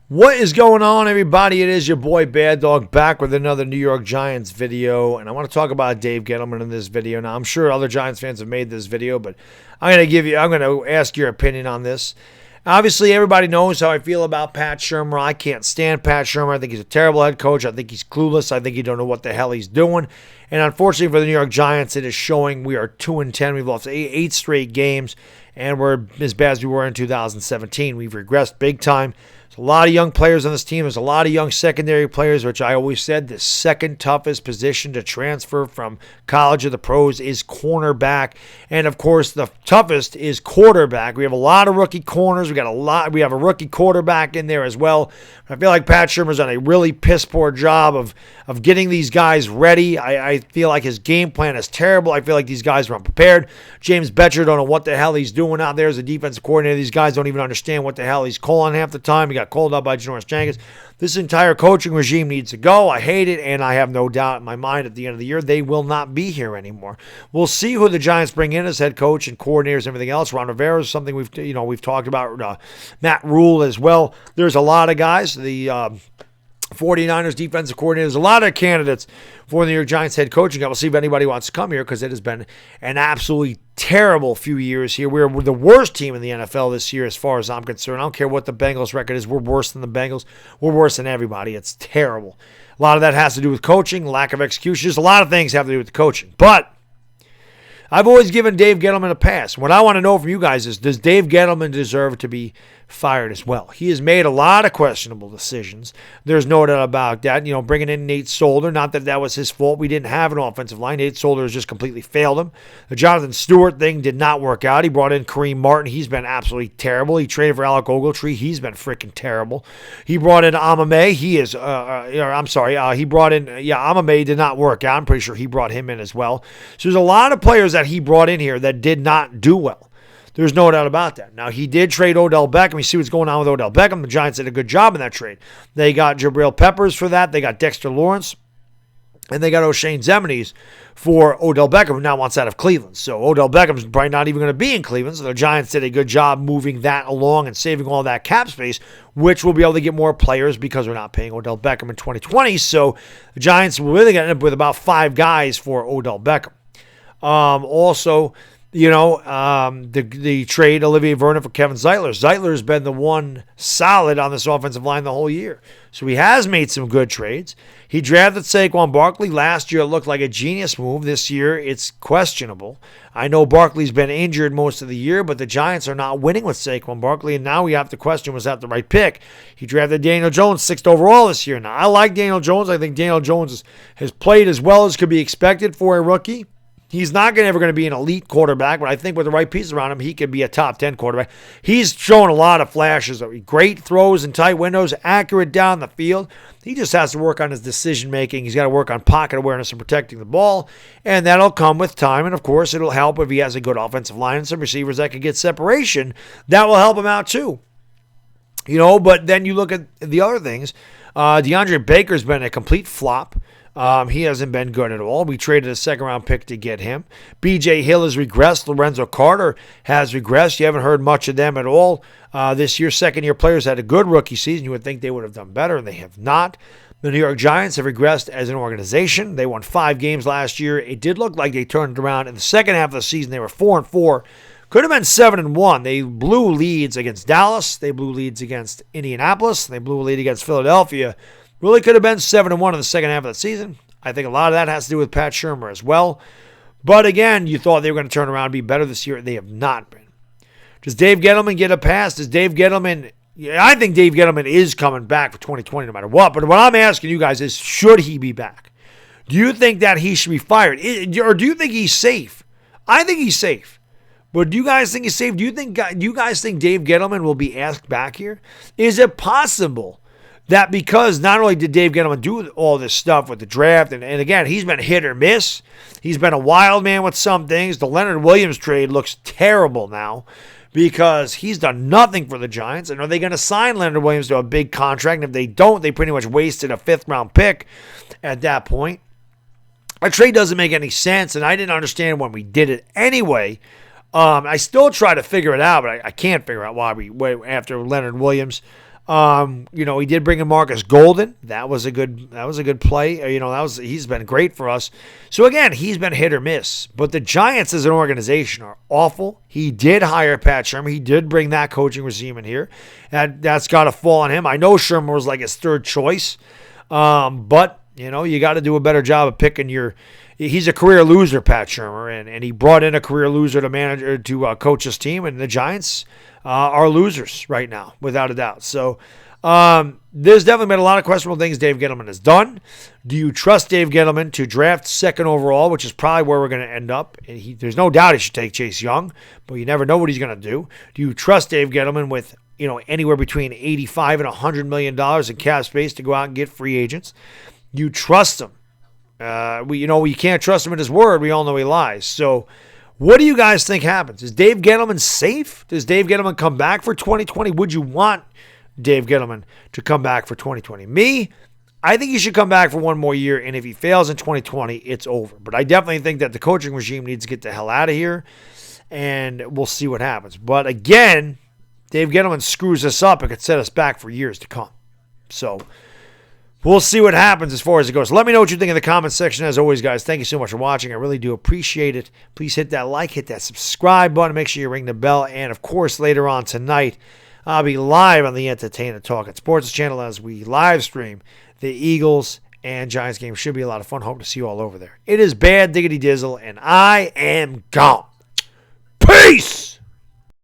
What is going on, everybody? It is your boy Baddog back with another New York Giants video, and I want to talk about Dave Gettleman in this video. Now, I'm sure other Giants fans have made this video, but I'm going to ask your opinion on this. Obviously, everybody knows how I feel about Pat Shurmur. I can't stand Pat Shurmur. I think he's a terrible head coach. I think he's clueless. I think he don't know what the hell he's doing. And unfortunately for the New York Giants, it is showing. We are 2-10. We've lost eight straight games, and we're as bad as we were in 2017. We've regressed big time. There's a lot of young players on this team. There's a lot of young secondary players, which I always said the second toughest position to transfer from college to the pros is cornerback. And, of course, the toughest is quarterback. We have a lot of rookie corners. We have a rookie quarterback in there as well. I feel like Pat Shurmur's done a really piss-poor job of getting these guys ready. I feel like his game plan is terrible. I feel like these guys are unprepared. James Betcher don't know what the hell he's doing out there as a defensive coordinator. These guys don't even understand what the hell he's calling half the time. He got called out by Janoris Jenkins. This entire coaching regime needs to go. I hate it, and I have no doubt in my mind at the end of the year they will not be here anymore. We'll see who the Giants bring in as head coach and coordinators and everything else. Ron Rivera is something we've talked about. Matt Rule as well. There's a lot of guys. The 49ers defensive coordinators, a lot of candidates for the New York Giants head coaching. We'll see if anybody wants to come here because it has been an absolutely terrible few years here. We're the worst team in the NFL this year as far as I'm concerned. I don't care what the Bengals record is. We're worse than the Bengals. We're worse than everybody. It's terrible. A lot of that has to do with coaching, lack of execution. Just a lot of things have to do with the coaching. But I've always given Dave Gettleman a pass. What I want to know from you guys is, does Dave Gettleman deserve to be fired as well? He has made a lot of questionable decisions. There's no doubt about that. Bringing in Nate Solder, not that that was his fault. We didn't have an offensive line. Nate Solder has just completely failed him. The Jonathan Stewart thing did not work out. He brought in Kareem Martin. He's been absolutely terrible. He traded for Alec Ogletree. He's been freaking terrible. He brought in Amame. He brought in, Amame did not work out. I'm pretty sure he brought him in as well. So there's a lot of players that he brought in here that did not do well. There's no doubt about that. Now, he did trade Odell Beckham. You see what's going on with Odell Beckham. The Giants did a good job in that trade. They got Jabril Peppers for that. They got Dexter Lawrence. And they got O'Shane Zemenies for Odell Beckham, who now wants out of Cleveland. So Odell Beckham's probably not even going to be in Cleveland. So the Giants did a good job moving that along and saving all that cap space, which will be able to get more players because we're not paying Odell Beckham in 2020. So the Giants will really end up with about 5 guys for Odell Beckham. The trade Olivier Vernon for Kevin Zeitler. Zeitler's been the one solid on this offensive line the whole year. So he has made some good trades. He drafted Saquon Barkley. Last year it looked like a genius move. This year it's questionable. I know Barkley's been injured most of the year, but the Giants are not winning with Saquon Barkley, and now we have to question, was that the right pick? He drafted Daniel Jones 6th overall this year. Now, I like Daniel Jones. I think Daniel Jones has played as well as could be expected for a rookie. He's not ever going to be an elite quarterback, but I think with the right pieces around him, he could be a top 10 quarterback. He's shown a lot of flashes of great throws in tight windows, accurate down the field. He just has to work on his decision-making. He's got to work on pocket awareness and protecting the ball, and that'll come with time. And, of course, it'll help if he has a good offensive line and some receivers that can get separation. That will help him out, too. But then you look at the other things. DeAndre Baker's been a complete flop. He hasn't been good at all. We traded a second-round pick to get him. B.J. Hill has regressed. Lorenzo Carter has regressed. You haven't heard much of them at all. This year, second-year players had a good rookie season. You would think they would have done better, and they have not. The New York Giants have regressed as an organization. They won 5 games last year. It did look like they turned it around. In the second half of the season, they were 4-4. Could have been 7-1. They blew leads against Dallas. They blew leads against Indianapolis. They blew a lead against Philadelphia. Really could have been 7-1 in the second half of the season. I think a lot of that has to do with Pat Shurmur as well. But again, you thought they were going to turn around and be better this year. They have not been. Does Dave Gettleman get a pass? I think Dave Gettleman is coming back for 2020 no matter what. But what I'm asking you guys is, should he be back? Do you think that he should be fired? Or do you think he's safe? I think he's safe. But do you guys think he's safe? Do you guys think Dave Gettleman will be asked back here? Is it possible that because not only did Dave Gettleman do all this stuff with the draft, and again, he's been hit or miss. He's been a wild man with some things. The Leonard Williams trade looks terrible now because he's done nothing for the Giants. And are they going to sign Leonard Williams to a big contract? And if they don't, they pretty much wasted a 5th-round pick at that point. Our trade doesn't make any sense, and I didn't understand when we did it anyway. I still try to figure it out, but I can't figure out why we went after Leonard Williams. He did bring in Marcus Golden. That was a good play. He's been great for us. So again, he's been hit or miss. But the Giants as an organization are awful. He did hire Pat Shurmur. He did bring that coaching regime in here. That's got to fall on him. I know Shurmur was like his third choice. But you got to do a better job of picking he's a career loser, Pat Shurmur, and he brought in a career loser to coach his team, and the Giants are losers right now, without a doubt. So there's definitely been a lot of questionable things Dave Gettleman has done. Do you trust Dave Gettleman to draft second overall, which is probably where we're going to end up? And there's no doubt he should take Chase Young, but you never know what he's going to do. Do you trust Dave Gettleman with anywhere between $85 and $100 million in cap space to go out and get free agents? You trust him. We can't trust him at his word. We all know he lies. So what do you guys think happens? Is Dave Gettleman safe? Does Dave Gettleman come back for 2020? Would you want Dave Gettleman to come back for 2020? Me, I think he should come back for one more year, and if he fails in 2020, it's over. But I definitely think that the coaching regime needs to get the hell out of here, and we'll see what happens. But again, Dave Gettleman screws us up. It could set us back for years to come. So we'll see what happens as far as it goes. Let me know what you think in the comments section. As always, guys, thank you so much for watching. I really do appreciate it. Please hit that like, hit that subscribe button. Make sure you ring the bell. And, of course, later on tonight, I'll be live on the Entertainer Talking Sports channel as we live stream the Eagles and Giants game. Should be a lot of fun. Hope to see you all over there. It is Bad Diggity Dizzle, and I am gone. Peace!